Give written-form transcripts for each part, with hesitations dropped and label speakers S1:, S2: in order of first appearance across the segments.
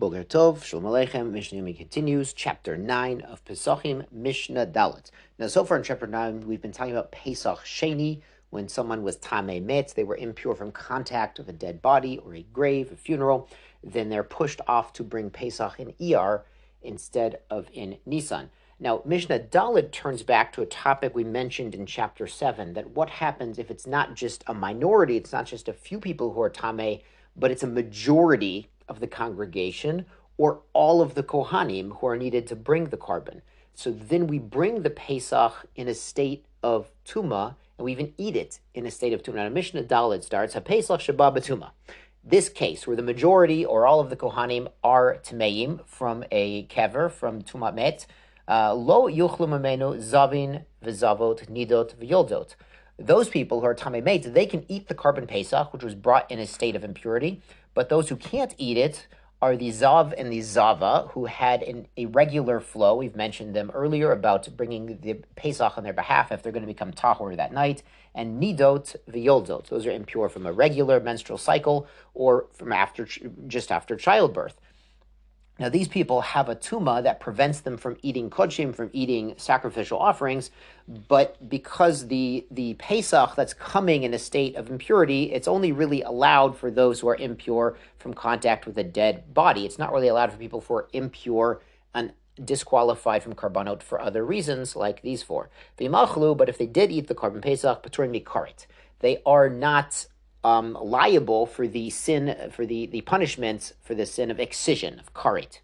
S1: Boker Tov, Shalom Aleichem. Mishnah Yomi continues, chapter 9 of Pesachim, Mishnah Dalet. Now, so far in chapter 9, we've been talking about Pesach Sheni, when someone was Tamei Met, they were impure from contact with a dead body or a grave, a funeral. Then they're pushed off to bring Pesach in Iyar instead of in Nisan. Now, Mishnah Dalet turns back to a topic we mentioned in chapter 7, that what happens if it's not just a minority, it's not just a few people who are Tamei, but it's a majority of the congregation or all of the Kohanim who are needed to bring the carbon. So then we bring the Pesach in a state of Tumah, and we even eat it in a state of Tumah. Now, Mishnah Dalet starts, HaPesach Sheba B'Tumah. This case, where the majority or all of the Kohanim are Tameim from a kever, from Tumat Met, Lo Yuchlu Mamenu Zavin V'Zavot Nidot V'Yoldot. Those people who are Tamei Met, they can eat the carbon Pesach, which was brought in a state of impurity, but those who can't eat it are the Zav and the Zava, who had an irregular flow. We've mentioned them earlier about bringing the Pesach on their behalf if they're going to become Tahor that night. And Nidot V'Yoldot, those are impure from a regular menstrual cycle or from just after childbirth. Now, these people have a tumah that prevents them from eating kodshim, from eating sacrificial offerings, but because the Pesach that's coming in a state of impurity, it's only really allowed for those who are impure from contact with a dead body. It's not really allowed for people who are impure and disqualified from karbanot for other reasons, like these four. But if they did eat the carbon Pesach, paturin mikaret, they are not liable for the sin, for the punishments for the sin of excision, of karet.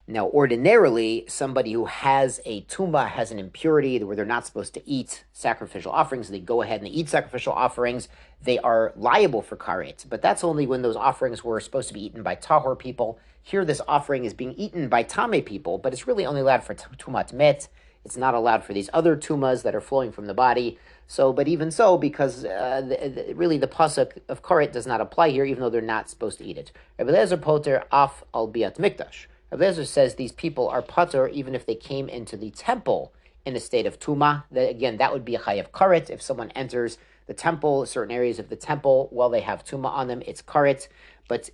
S1: Now, ordinarily, somebody who has a tumah, has an impurity where they're not supposed to eat sacrificial offerings, they go ahead and they eat sacrificial offerings, they are liable for karet. But that's only when those offerings were supposed to be eaten by tahor people. Here, this offering is being eaten by tamei people, but it's really only allowed for tumat met. It's not allowed for these other tumas that are flowing from the body. So, but even so, because really the pasuk of karet does not apply here, even though they're not supposed to eat it. Rabbi Eliezer poter af al biat mikdash. Rabbi Eliezer says these people are pater even if they came into the temple in a state of tuma. Again, that would be a chayav karet. If someone enters the temple, certain areas of the temple, while they have tuma on them, it's karet. But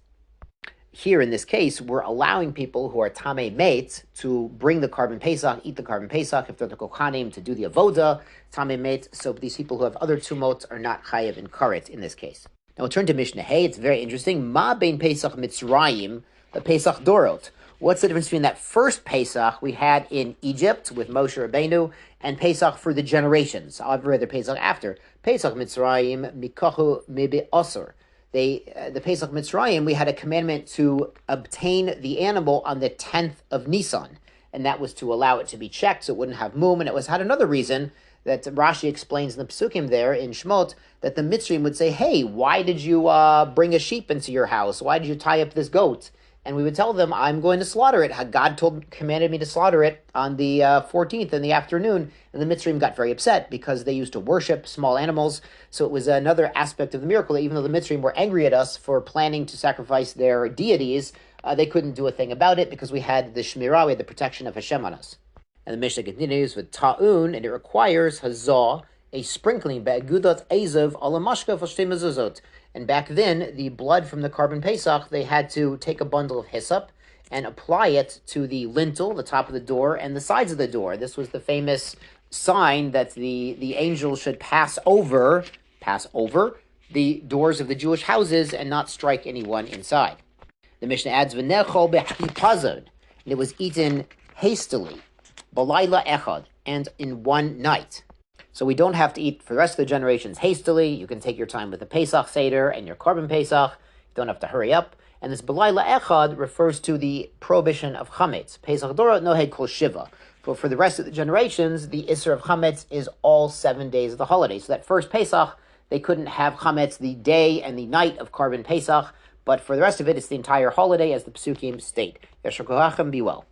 S1: here in this case, we're allowing people who are tamei met to bring the carbon Pesach, eat the carbon Pesach, if they're the kohanim, to do the avoda, tamei met. So these people who have other tumot are not chayav and karet in this case. Now we'll turn to Mishnah Hey. It's very interesting. Ma bein Pesach Mitzrayim, the Pesach Dorot. What's the difference between that first Pesach we had in Egypt with Moshe Rabbeinu and Pesach for the generations? I've read the Pesach after. Pesach Mitzrayim mikahu mibi asur. The Pesach Mitzrayim, we had a commandment to obtain the animal on the 10th of Nisan, and that was to allow it to be checked so it wouldn't have mum, and it had another reason that Rashi explains in the Pesukim there in Shemot, that the Mitzrayim would say, hey, why did you bring a sheep into your house? Why did you tie up this goat? And we would tell them, I'm going to slaughter it. God commanded me to slaughter it on the 14th in the afternoon. And the Mitzrayim got very upset because they used to worship small animals. So it was another aspect of the miracle that even though the Mitzrayim were angry at us for planning to sacrifice their deities, they couldn't do a thing about it because we had the Shmirah, we had the protection of Hashem on us. And the Mishnah continues with Ta'un, and it requires Hazah, a sprinkling, Be'agudat Ezav alamashka v'shtei mezuzot. And back then, the blood from the carbon Pesach, they had to take a bundle of hyssop and apply it to the lintel, the top of the door, and the sides of the door. This was the famous sign that the angels should pass over the doors of the Jewish houses and not strike anyone inside. The Mishnah adds, V'nechol b'hipazon, and it was eaten hastily, balayla echad, and in one night. So we don't have to eat for the rest of the generations hastily. You can take your time with the Pesach Seder and your carbon Pesach. You don't have to hurry up. And this B'layla Echad refers to the prohibition of Chametz. Pesach Dorot Nohed Kol Shiva. But for the rest of the generations, the Isser of Chametz is all 7 days of the holiday. So that first Pesach, they couldn't have Chametz the day and the night of carbon Pesach. But for the rest of it, it's the entire holiday, as the Pesukim state. Yeshar Koachim, be well.